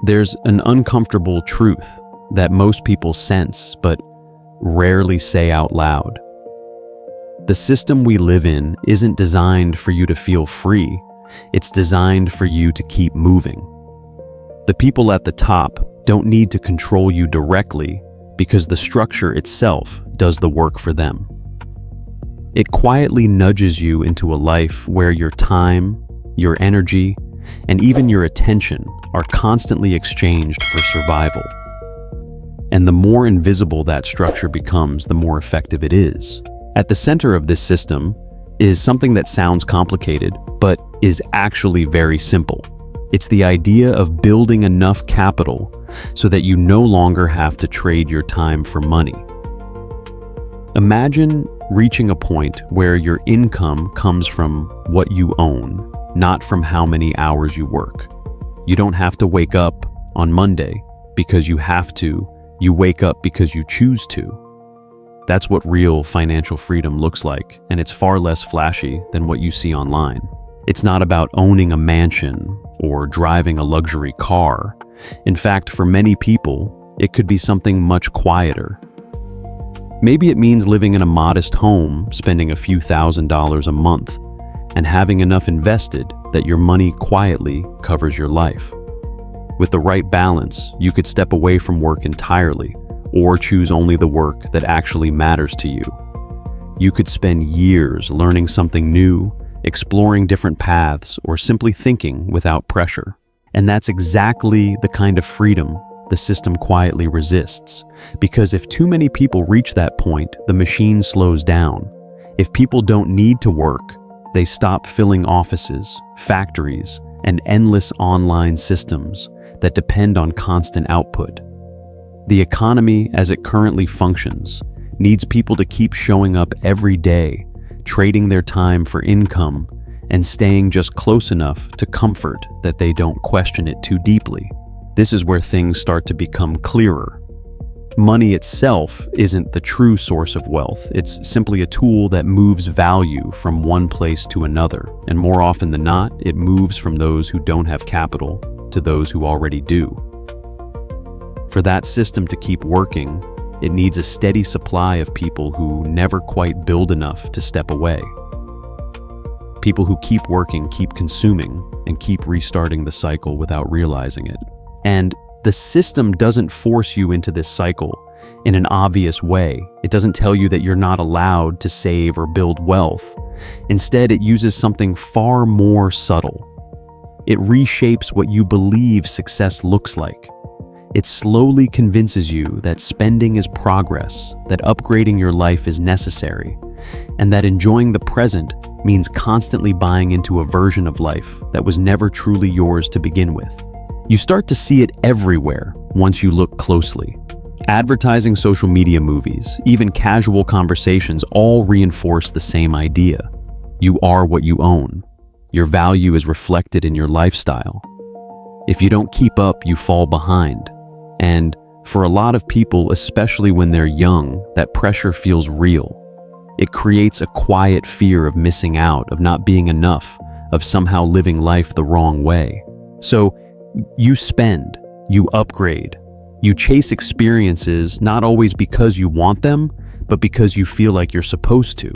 There's an uncomfortable truth that most people sense but rarely say out loud. The system we live in isn't designed for you to feel free. It's designed for you to keep moving. The people at the top don't need to control you directly because the structure itself does the work for them. It quietly nudges you into a life where your time, your energy, and even your attention are constantly exchanged for survival. And the more invisible that structure becomes, the more effective it is. At the center of this system is something that sounds complicated, but is actually very simple. It's the idea of building enough capital so that you no longer have to trade your time for money. Imagine reaching a point where your income comes from what you own, not from how many hours you work. You don't have to wake up on Monday because you have to. You wake up because you choose to. That's what real financial freedom looks like, and it's far less flashy than what you see online. It's not about owning a mansion or driving a luxury car. In fact, for many people, it could be something much quieter. Maybe it means living in a modest home, spending a few $1,000s a month, and having enough invested that your money quietly covers your life. With the right balance, you could step away from work entirely, or choose only the work that actually matters to you. You could spend years learning something new, exploring different paths, or simply thinking without pressure. And that's exactly the kind of freedom the system quietly resists. Because if too many people reach that point, the machine slows down. If people don't need to work, they stop filling offices, factories, and endless online systems that depend on constant output. The economy, as it currently functions, needs people to keep showing up every day, trading their time for income, and staying just close enough to comfort that they don't question it too deeply. This is where things start to become clearer. Money itself isn't the true source of wealth. It's simply a tool that moves value from one place to another, and more often than not, it moves from those who don't have capital to those who already do. For that system to keep working, it needs a steady supply of people who never quite build enough to step away. People who keep working, keep consuming, and keep restarting the cycle without realizing it. And the system doesn't force you into this cycle in an obvious way. It doesn't tell you that you're not allowed to save or build wealth. Instead, it uses something far more subtle. It reshapes what you believe success looks like. It slowly convinces you that spending is progress, that upgrading your life is necessary, and that enjoying the present means constantly buying into a version of life that was never truly yours to begin with. You start to see it everywhere once you look closely. Advertising, social media, movies, even casual conversations all reinforce the same idea. You are what you own. Your value is reflected in your lifestyle. If you don't keep up, you fall behind. And for a lot of people, especially when they're young, that pressure feels real. It creates a quiet fear of missing out, of not being enough, of somehow living life the wrong way. So you spend, you upgrade, you chase experiences not always because you want them, but because you feel like you're supposed to.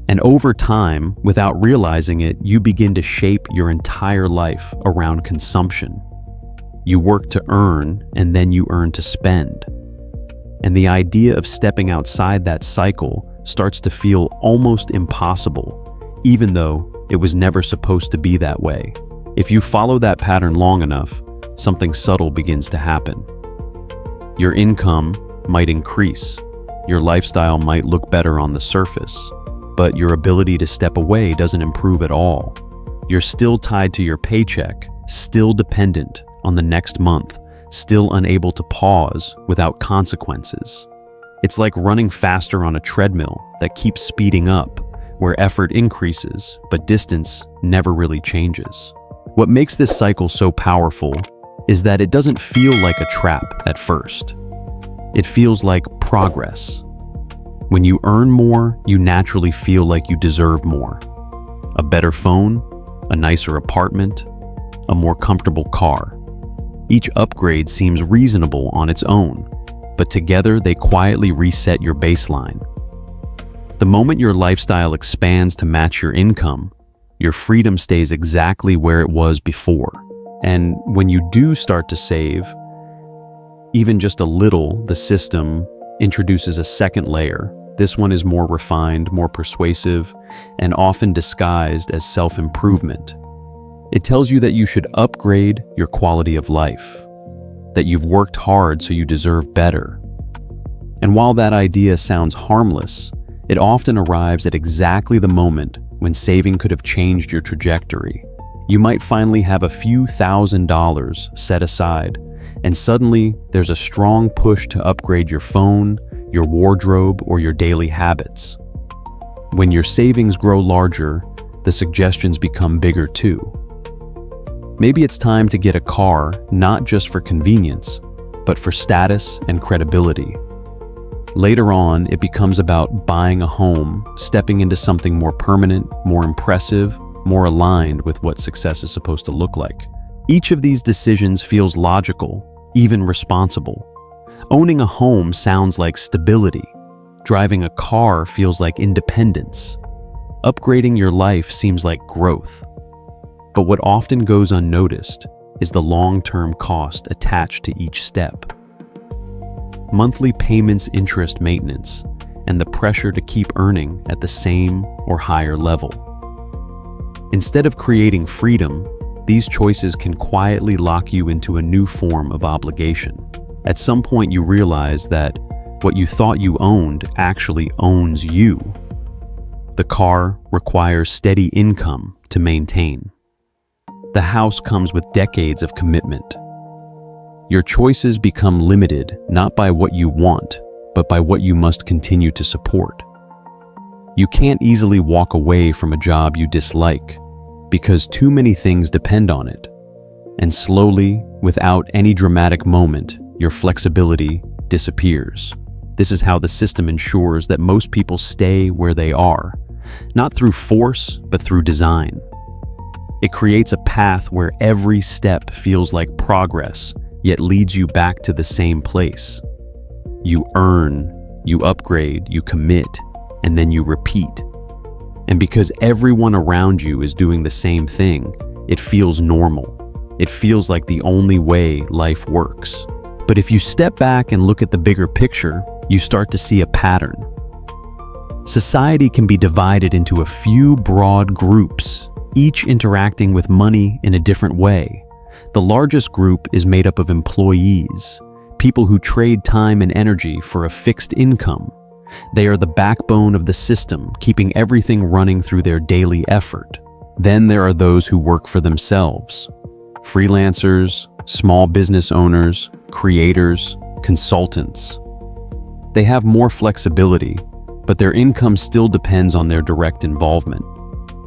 And over time, without realizing it, you begin to shape your entire life around consumption. You work to earn, and then you earn to spend. And the idea of stepping outside that cycle starts to feel almost impossible, even though it was never supposed to be that way. If you follow that pattern long enough, something subtle begins to happen. Your income might increase, your lifestyle might look better on the surface, but your ability to step away doesn't improve at all. You're still tied to your paycheck, still dependent on the next month, still unable to pause without consequences. It's like running faster on a treadmill that keeps speeding up, where effort increases, but distance never really changes. What makes this cycle so powerful is that it doesn't feel like a trap at first. It feels like progress. When you earn more, you naturally feel like you deserve more. A better phone, a nicer apartment, a more comfortable car. Each upgrade seems reasonable on its own, but together they quietly reset your baseline. The moment your lifestyle expands to match your income, your freedom stays exactly where it was before. And when you do start to save, even just a little, the system introduces a second layer. This one is more refined, more persuasive, and often disguised as self-improvement. It tells you that you should upgrade your quality of life, that you've worked hard so you deserve better. And while that idea sounds harmless, it often arrives at exactly the moment when saving could have changed your trajectory. You might finally have a few $1,000s set aside, and suddenly there's a strong push to upgrade your phone, your wardrobe, or your daily habits. When your savings grow larger, the suggestions become bigger too. Maybe it's time to get a car, not just for convenience, but for status and credibility. Later on, it becomes about buying a home, stepping into something more permanent, more impressive, more aligned with what success is supposed to look like. Each of these decisions feels logical, even responsible. Owning a home sounds like stability. Driving a car feels like independence. Upgrading your life seems like growth. But what often goes unnoticed is the long-term cost attached to each step. Monthly payments, interest, maintenance, and the pressure to keep earning at the same or higher level. Instead of creating freedom, these choices can quietly lock you into a new form of obligation. At some point, you realize that what you thought you owned actually owns you. The car requires steady income to maintain. The house comes with decades of commitment. Your choices become limited not by what you want, but by what you must continue to support. You can't easily walk away from a job you dislike because too many things depend on it. And slowly, without any dramatic moment, your flexibility disappears. This is how the system ensures that most people stay where they are, not through force, but through design. It creates a path where every step feels like progress, yet leads you back to the same place. You earn, you upgrade, you commit, and then you repeat. And because everyone around you is doing the same thing, it feels normal. It feels like the only way life works. But if you step back and look at the bigger picture, you start to see a pattern. Society can be divided into a few broad groups, each interacting with money in a different way. The largest group is made up of employees, people who trade time and energy for a fixed income. They are the backbone of the system, keeping everything running through their daily effort. Then there are those who work for themselves, freelancers, small business owners, creators, consultants. They have more flexibility, but their income still depends on their direct involvement.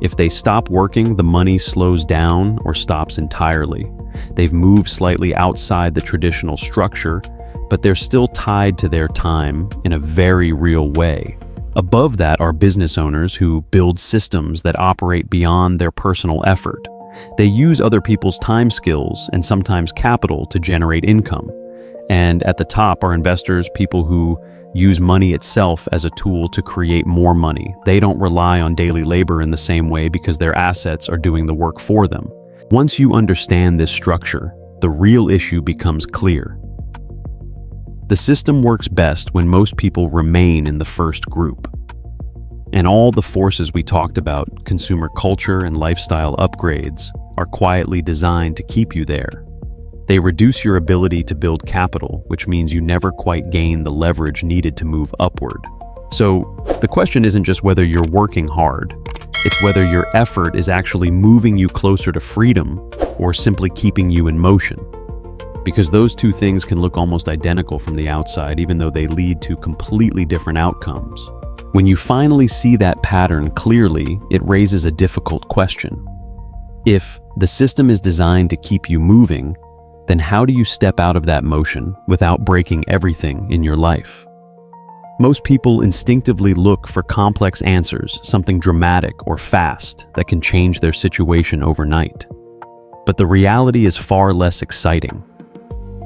If they stop working, the money slows down or stops entirely. They've moved slightly outside the traditional structure, but they're still tied to their time in a very real way. Above that are business owners who build systems that operate beyond their personal effort. They use other people's time skills and sometimes capital to generate income. And at the top are investors, people who use money itself as a tool to create more money. They don't rely on daily labor in the same way because their assets are doing the work for them. Once you understand this structure, the real issue becomes clear. The system works best when most people remain in the first group. And all the forces we talked about, consumer culture and lifestyle upgrades, are quietly designed to keep you there. They reduce your ability to build capital, which means you never quite gain the leverage needed to move upward. So the question isn't just whether you're working hard, it's whether your effort is actually moving you closer to freedom or simply keeping you in motion. Because those two things can look almost identical from the outside, even though they lead to completely different outcomes. When you finally see that pattern clearly, it raises a difficult question. If the system is designed to keep you moving, then how do you step out of that motion without breaking everything in your life? Most people instinctively look for complex answers, something dramatic or fast that can change their situation overnight. But the reality is far less exciting.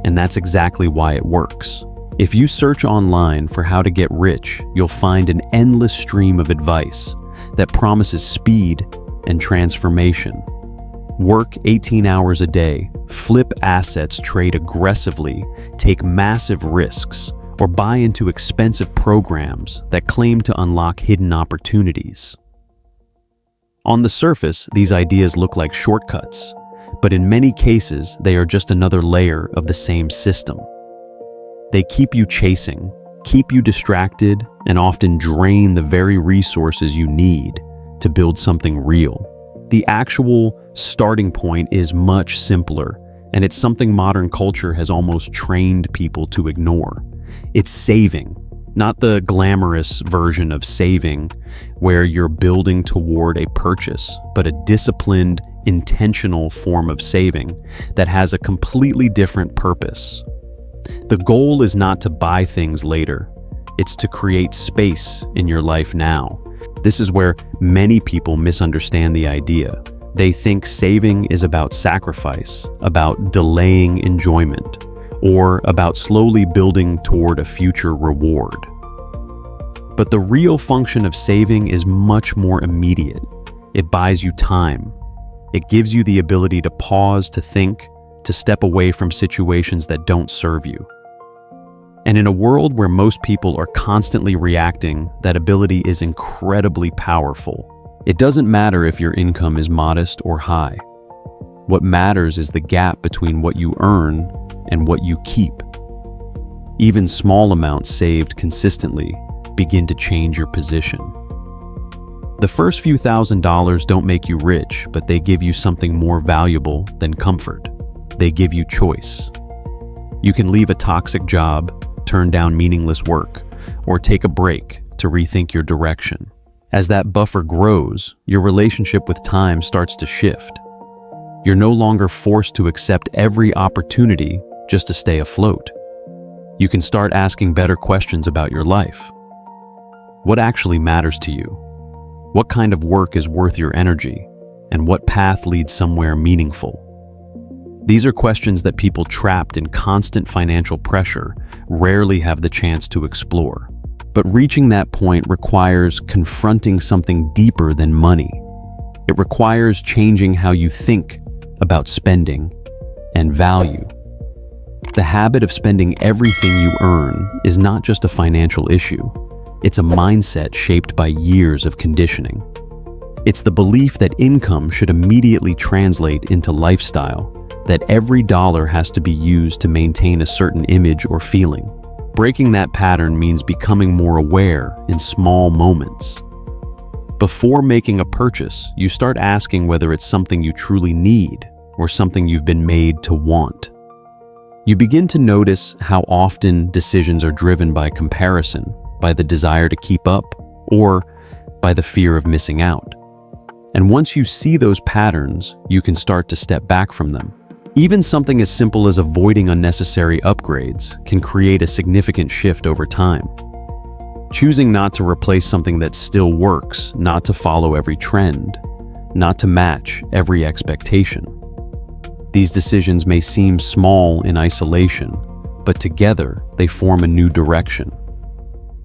and that's exactly why it works. If you search online for how to get rich, you'll find an endless stream of advice that promises speed and transformation. Work 18 hours a day, flip assets, trade aggressively, take massive risks, or buy into expensive programs that claim to unlock hidden opportunities. On the surface, these ideas look like shortcuts, but in many cases, they are just another layer of the same system. They keep you chasing, keep you distracted, and often drain the very resources you need to build something real. The actual starting point is much simpler, and it's something modern culture has almost trained people to ignore. It's saving, not the glamorous version of saving where you're building toward a purchase, but a disciplined, intentional form of saving that has a completely different purpose. The goal is not to buy things later. It's to create space in your life now. This is where many people misunderstand the idea. They think saving is about sacrifice, about delaying enjoyment, or about slowly building toward a future reward. But the real function of saving is much more immediate. It buys you time. It gives you the ability to pause, to think, to step away from situations that don't serve you. And in a world where most people are constantly reacting, that ability is incredibly powerful. It doesn't matter if your income is modest or high. What matters is the gap between what you earn and what you keep. Even small amounts saved consistently begin to change your position. The first few $1,000s don't make you rich, but they give you something more valuable than comfort. They give you choice. You can leave a toxic job, turn down meaningless work, or take a break to rethink your direction. As that buffer grows, your relationship with time starts to shift. You're no longer forced to accept every opportunity just to stay afloat. You can start asking better questions about your life. What actually matters to you? What kind of work is worth your energy? And what path leads somewhere meaningful? These are questions that people trapped in constant financial pressure rarely have the chance to explore. But reaching that point requires confronting something deeper than money. It requires changing how you think about spending and value. The habit of spending everything you earn is not just a financial issue. It's a mindset shaped by years of conditioning. It's the belief that income should immediately translate into lifestyle, that every dollar has to be used to maintain a certain image or feeling. Breaking that pattern means becoming more aware in small moments. Before making a purchase, you start asking whether it's something you truly need or something you've been made to want. You begin to notice how often decisions are driven by comparison, by the desire to keep up, or by the fear of missing out. And once you see those patterns, you can start to step back from them. Even something as simple as avoiding unnecessary upgrades can create a significant shift over time. Choosing not to replace something that still works, not to follow every trend, not to match every expectation. These decisions may seem small in isolation, but together they form a new direction.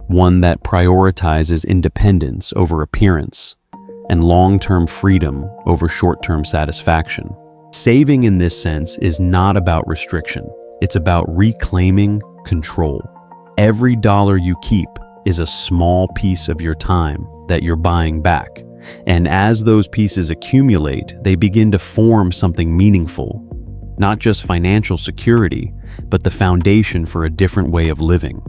One that prioritizes independence over appearance and long-term freedom over short-term satisfaction. Saving in this sense is not about restriction. It's about reclaiming control. Every dollar you keep is a small piece of your time that you're buying back. And as those pieces accumulate, they begin to form something meaningful. Not just financial security, but the foundation for a different way of living.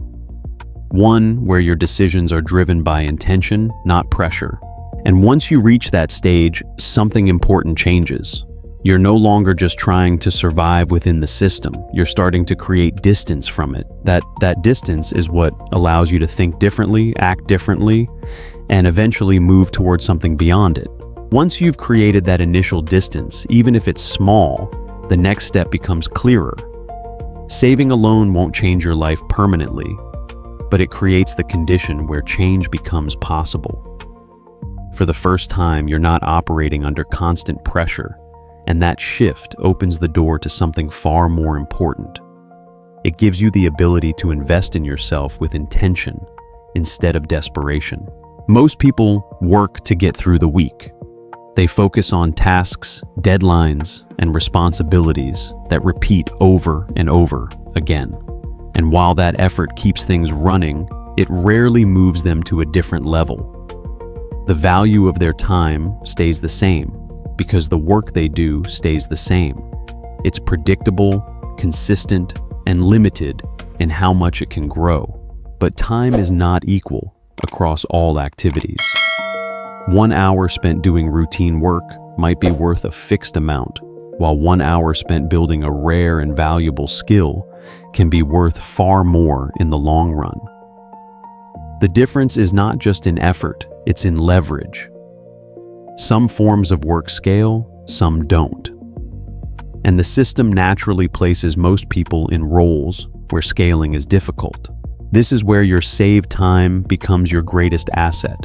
One where your decisions are driven by intention, not pressure. And once you reach that stage, something important changes. You're no longer just trying to survive within the system. You're starting to create distance from it. That distance is what allows you to think differently, act differently, and eventually move towards something beyond it. Once you've created that initial distance, even if it's small, the next step becomes clearer. Saving alone won't change your life permanently, but it creates the condition where change becomes possible. For the first time, you're not operating under constant pressure, and that shift opens the door to something far more important: It gives you the ability to invest in yourself with intention instead of desperation. Most people work to get through the week. They focus on tasks, deadlines, and responsibilities that repeat over and over again. And while that effort keeps things running, it rarely moves them to a different level. The value of their time stays the same because the work they do stays the same. It's predictable, consistent, and limited in how much it can grow. But time is not equal across all activities. 1 hour spent doing routine work might be worth a fixed amount, while 1 hour spent building a rare and valuable skill can be worth far more in the long run. The difference is not just in effort, it's in leverage. Some forms of work scale, some don't. And the system naturally places most people in roles where scaling is difficult. This is where your saved time becomes your greatest asset.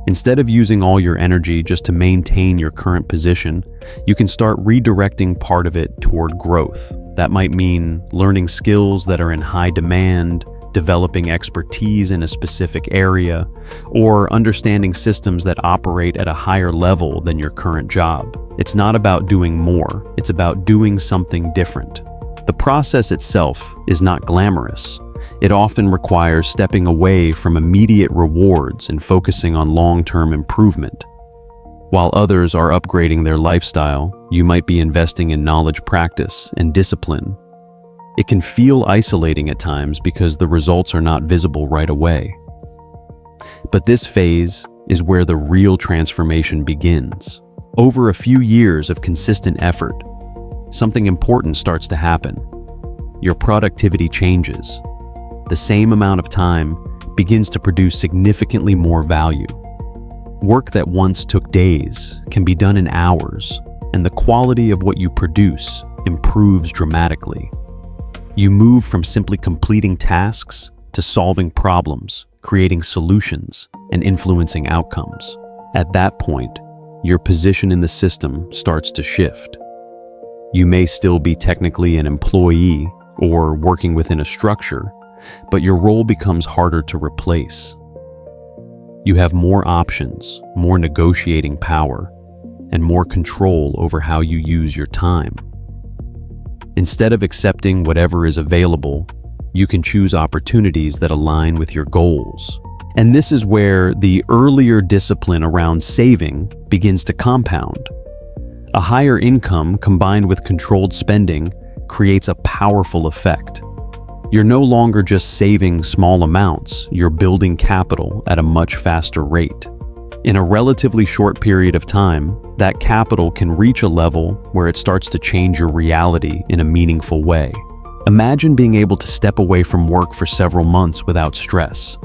Instead of using all your energy just to maintain your current position, you can start redirecting part of it toward growth. That might mean learning skills that are in high demand, developing expertise in a specific area, or understanding systems that operate at a higher level than your current job. It's not about doing more, it's about doing something different. The process itself is not glamorous. It often requires stepping away from immediate rewards and focusing on long-term improvement. While others are upgrading their lifestyle, you might be investing in knowledge practice and discipline. It can feel isolating at times because the results are not visible right away. But this phase is where the real transformation begins. Over a few years of consistent effort, something important starts to happen. Your productivity changes. The same amount of time begins to produce significantly more value. Work that once took days can be done in hours, and the quality of what you produce improves dramatically. You move from simply completing tasks to solving problems, creating solutions, and influencing outcomes. At that point, your position in the system starts to shift. You may still be technically an employee or working within a structure, but your role becomes harder to replace. You have more options, more negotiating power, and more control over how you use your time. Instead of accepting whatever is available, you can choose opportunities that align with your goals. And this is where the earlier discipline around saving begins to compound. A higher income combined with controlled spending creates a powerful effect. You're no longer just saving small amounts, you're building capital at a much faster rate. In a relatively short period of time, that capital can reach a level where it starts to change your reality in a meaningful way. Imagine being able to step away from work for several months without stress.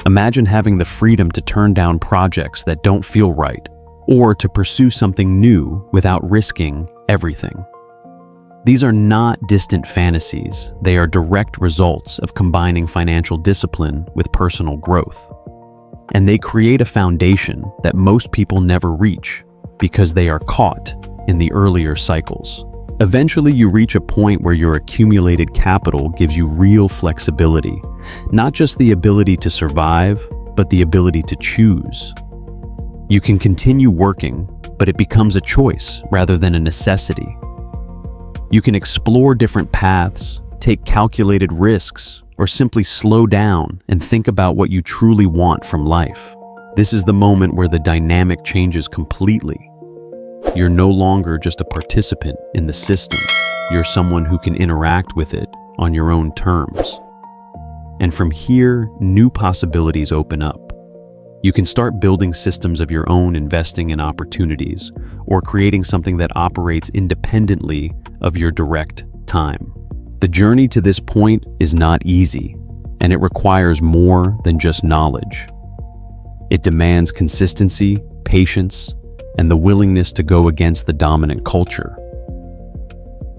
Imagine having the freedom to turn down projects that don't feel right, or to pursue something new without risking everything. These are not distant fantasies, they are direct results of combining financial discipline with personal growth. And they create a foundation that most people never reach because they are caught in the earlier cycles. Eventually, you reach a point where your accumulated capital gives you real flexibility, not just the ability to survive, but the ability to choose. You can continue working, but it becomes a choice rather than a necessity. You can explore different paths, take calculated risks, or simply slow down and think about what you truly want from life. This is the moment where the dynamic changes completely. You're no longer just a participant in the system. You're someone who can interact with it on your own terms. And from here, new possibilities open up. You can start building systems of your own, investing in opportunities, or creating something that operates independently of your direct time. The journey to this point is not easy, and it requires more than just knowledge. It demands consistency, patience, and the willingness to go against the dominant culture.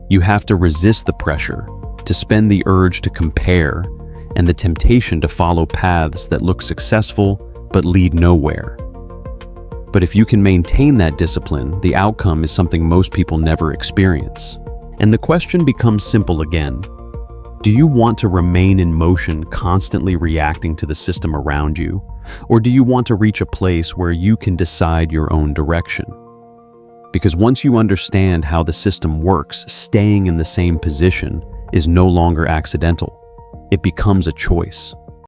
You have to resist the pressure, to spend the urge to compare, and the temptation to follow paths that look successful but lead nowhere. But if you can maintain that discipline, the outcome is something most people never experience. And the question becomes simple again. Do you want to remain in motion, constantly reacting to the system around you? Or do you want to reach a place where you can decide your own direction? Because once you understand how the system works, staying in the same position is no longer accidental. It becomes a choice.